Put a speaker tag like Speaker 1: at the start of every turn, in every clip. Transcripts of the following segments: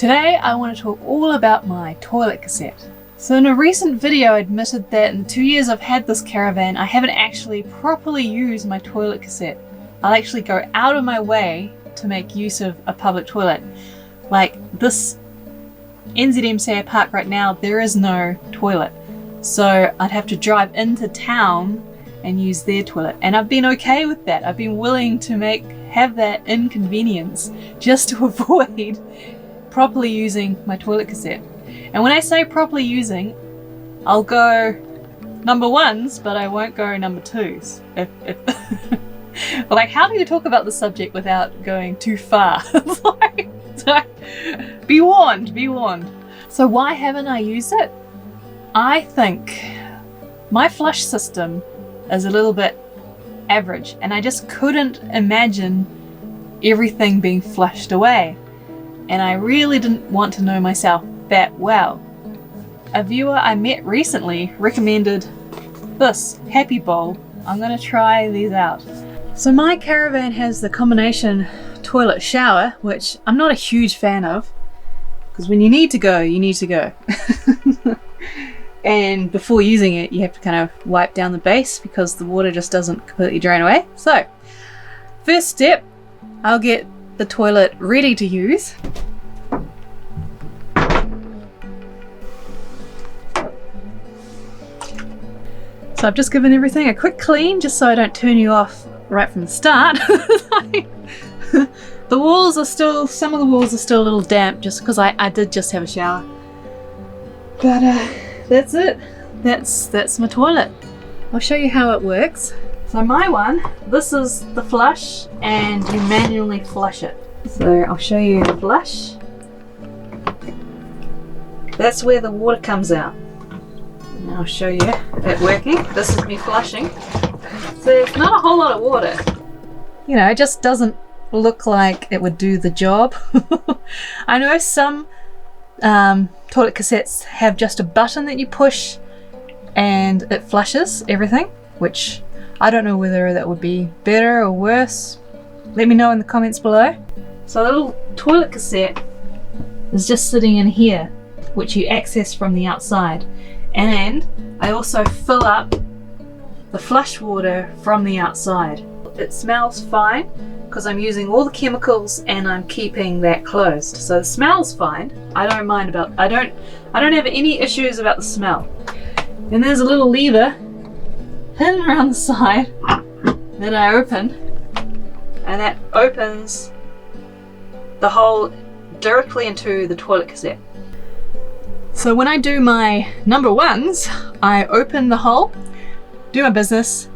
Speaker 1: Today I want to talk all about my toilet cassette. So in a recent video I admitted that in the 2 years I've had this Caravan I haven't actually properly used my toilet cassette. I'll actually go out of my way to make use of a public toilet. Like this NZMCA park right now, there is no toilet. So I'd have to drive into town and use their toilet. And I've been okay with that. I've been willing to have that inconvenience just to avoid properly using my toilet cassette. And when I say properly using, I'll go number ones, but I won't go number twos. Like, how do you talk about the subject without going too far? Be warned, be warned. So why haven't I used it? I think my flush system is a little bit average, and I just couldn't imagine everything being flushed away. And I really didn't want to know myself that well. A viewer I met recently recommended this Happy Bowl. I'm gonna try these out. So my Caravan has the combination toilet shower, which I'm not a huge fan of, because when you need to go, you need to go. And before using it, you have to kind of wipe down the base because the water just doesn't completely drain away. So, first step, I'll get the toilet ready to use. So I've just given everything a quick clean just so I don't turn you off right from the start. The walls are still, some of the walls are still a little damp just because I did just have a shower. But that's it. That's my toilet. I'll show you how it works. So my one, this is the flush and you manually flush it. So I'll show you the flush. That's where the water comes out. And I'll show you it working. This is me flushing. So it's not a whole lot of water. You know, it just doesn't look like it would do the job. I know some toilet cassettes have just a button that you push and it flushes everything, which I don't know whether that would be better or worse. Let me know in the comments below. So the little toilet cassette is just sitting in here, which you access from the outside. And I also fill up the flush water from the outside. It smells fine because I'm using all the chemicals and I'm keeping that closed. So the smell's fine. I don't mind I don't have any issues about the smell. And there's a little lever hidden around the side that I open, and that opens the hole directly into the toilet cassette. So when I do my number ones, I open the hole, do my business,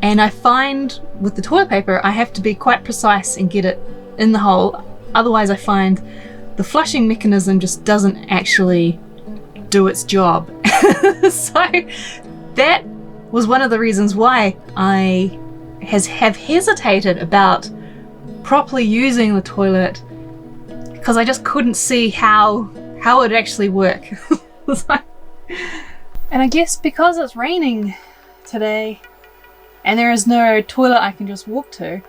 Speaker 1: and I find with the toilet paper I have to be quite precise and get it in the hole. Otherwise I find the flushing mechanism just doesn't actually do its job. So that was one of the reasons why I have hesitated about properly using the toilet, because I just couldn't see how it would actually work. And I guess because it's raining today and there is no toilet I can just walk to,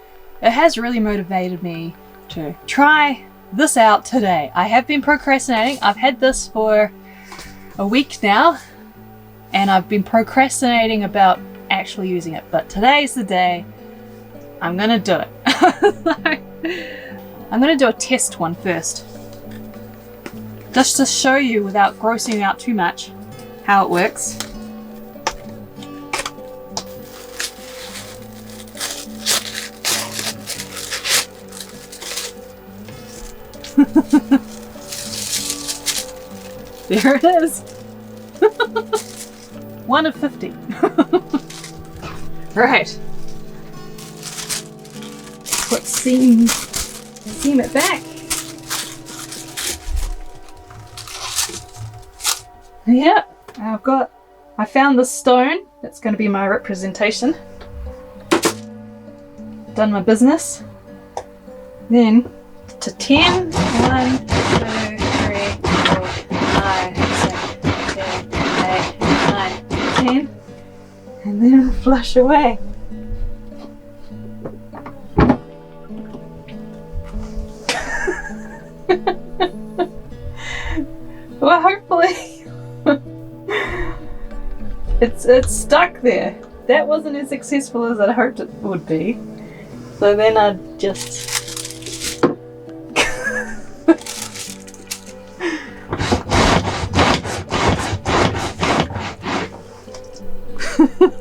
Speaker 1: it has really motivated me to try this out today. I have been procrastinating. I've had this for a week now and I've been procrastinating about actually using it, but today's the day. I'm gonna do it. I'm gonna do a test one first, just to show you without grossing you out too much how it works. There it is. 1 of 50. Right. Put seam it back. Yeah, I found this stone. That's going to be my representation. Done my business. Then to 10. 1, 2, 3, 4, 5, 6, 7, 8, 9, 10. And then flush away. it's stuck there. That wasn't as successful as I hoped it would be. So then I just...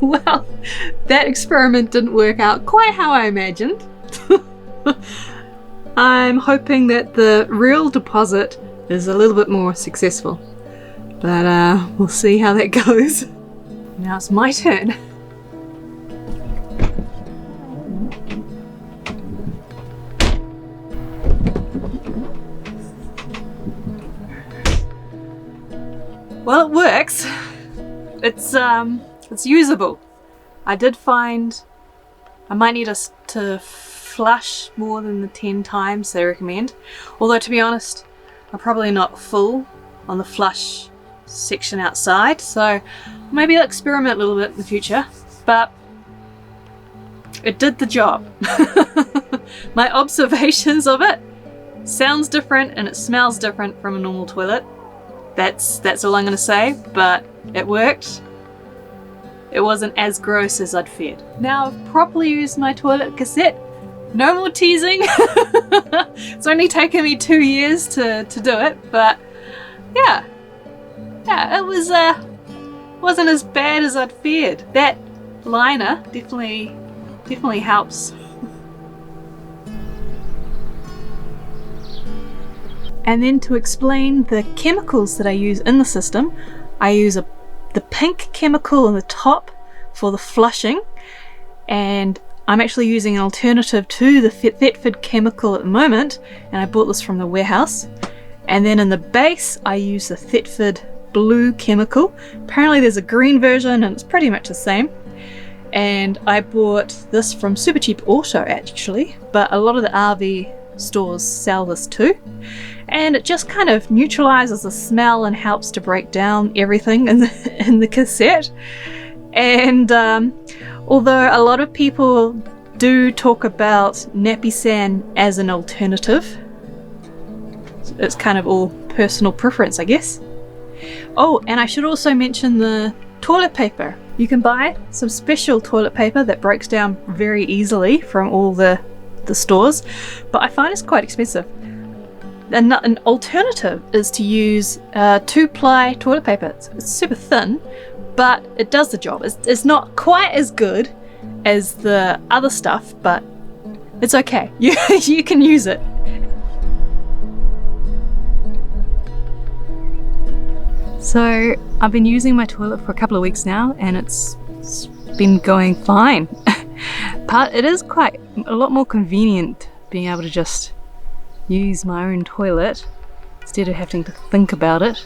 Speaker 1: Well, that experiment didn't work out quite how I imagined. I'm hoping that the real deposit is a little bit more successful. But we'll see how that goes. Now it's my turn. Well, it works. It's usable. I did find I might need us to flush more than the 10 times they recommend. Although to be honest, I'm probably not full on the flush section outside, so maybe I'll experiment a little bit in the future. But it did the job. My observations of it sounds different and it smells different from a normal toilet. That's all I'm gonna say, but it worked. It wasn't as gross as I'd feared. Now I've properly used my toilet cassette. No more teasing. It's only taken me 2 years to do it, but yeah, it was wasn't as bad as I'd feared. That liner definitely helps. And then to explain the chemicals that I use in the system, I use the pink chemical on the top for the flushing, and I'm actually using an alternative to the Thetford chemical at the moment, and I bought this from the warehouse. And then in the base I use the Thetford blue chemical. Apparently there's a green version and it's pretty much the same. And I bought this from Super Cheap Auto actually, but a lot of the RV stores sell this too. And it just kind of neutralizes the smell and helps to break down everything in the cassette. And although a lot of people do talk about nappy sand as an alternative, it's kind of all personal preference, I guess. Oh, and I should also mention the toilet paper. You can buy some special toilet paper that breaks down very easily from all the stores, but I find it's quite expensive. An alternative is to use 2-ply toilet paper. It's super thin, but it does the job. It's not quite as good as the other stuff, but it's okay. You can use it. So I've been using my toilet for a couple of weeks now, and it's been going fine. But it is quite a lot more convenient being able to just use my own toilet instead of having to think about it.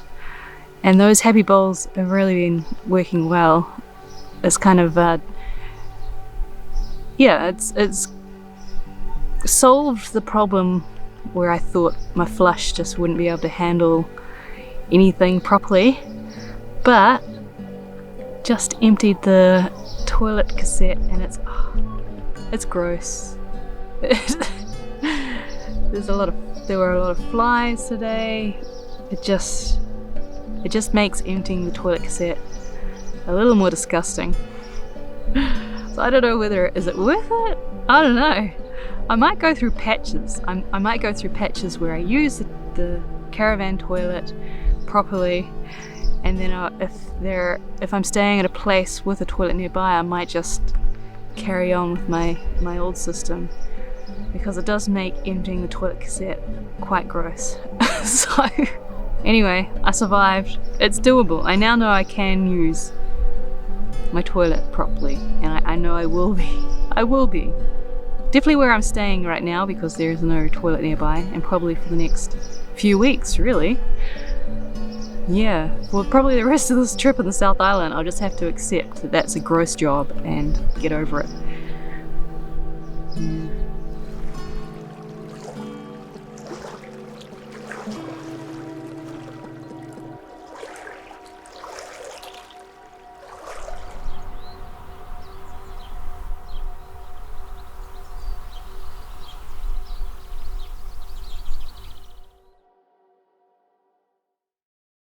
Speaker 1: And those happy bowls have really been working well. It's kind of it's solved the problem where I thought my flush just wouldn't be able to handle anything properly, but just emptied the toilet cassette and it's gross. There were a lot of flies today. It just makes emptying the toilet cassette a little more disgusting. So I don't know is it worth it? I don't know. I might go through patches. I might go through patches where I use the Caravan toilet properly, and then if I'm staying at a place with a toilet nearby, I might just carry on with my old system, because it does make emptying the toilet cassette quite gross. So anyway, I survived. It's doable. I now know I can use my toilet properly, and I know I will be. Definitely where I'm staying right now, because there is no toilet nearby, and probably for the next few weeks, really. Yeah, for probably the rest of this trip in the South Island, I'll just have to accept that that's a gross job and get over it.